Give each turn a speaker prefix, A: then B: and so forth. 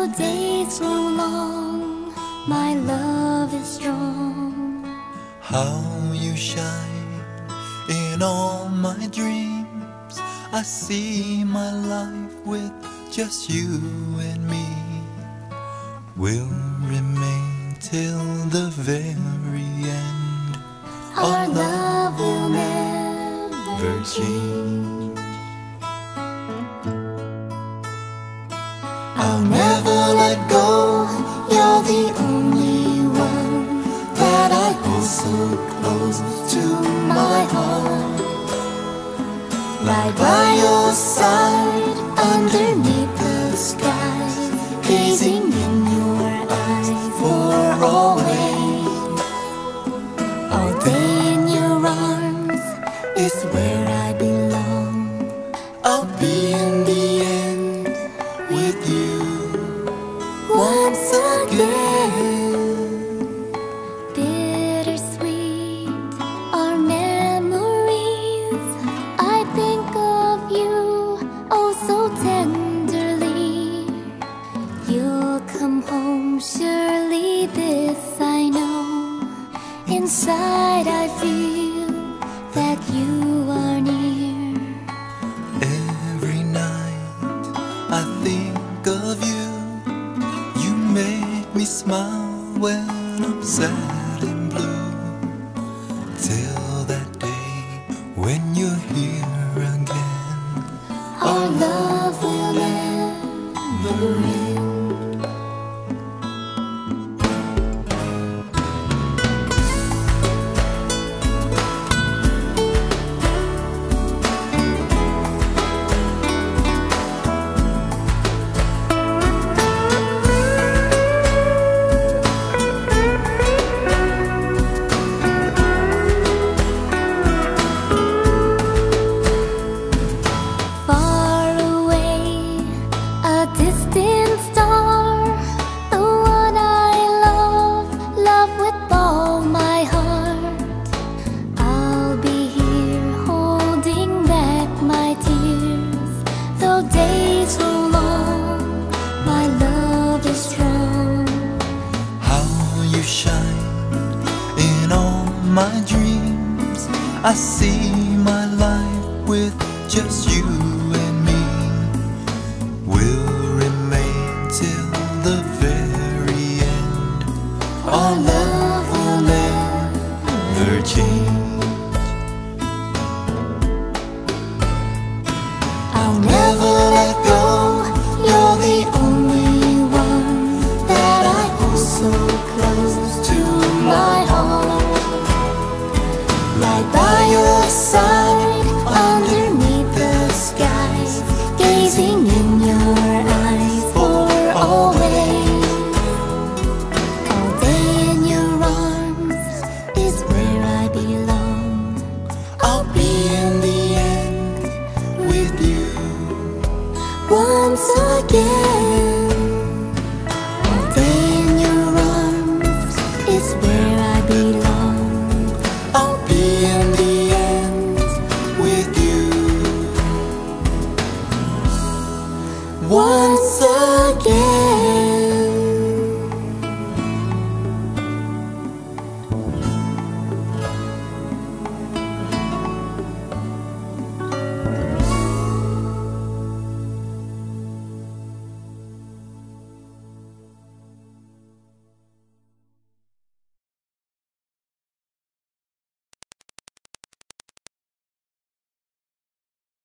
A: Though days grow long, my love is strong.
B: How you shine in all my dreams. I see my life with just you and me. Will remain till the very end.
A: Our love will never change.
B: I'll never let go. You're the only one that I hold so close to my heart.
A: Lie by your side underneath the sky, gazing in your eyes for always. All day in your arms is where I belong.
B: I'll be in the end with you once again.
A: Bittersweet are memories. I think of you oh so tenderly. You'll come home surely, this I know. Inside I feel that you are near.
B: Every night I think of you. You make me smile when I'm sad and blue. Till that day when you're here again.
A: Our love will never end. Far away, a distant star, the one I love with all my heart. I'll be here holding back my tears. Though days grow long, my love is strong.
B: How you shine in all my dreams. I see my life with just you and me. Will remain till the very end. Our love will never change.
A: I'll never let go. You're the only one that I hold so close to my heart. Lie by your side underneath the skies, gazing in your eyes for always. All day in your arms is where I belong.
B: I'll be in the end with you
A: Once again, all day in your arms is where I belong.
B: I'll be in the end with you
A: Once again.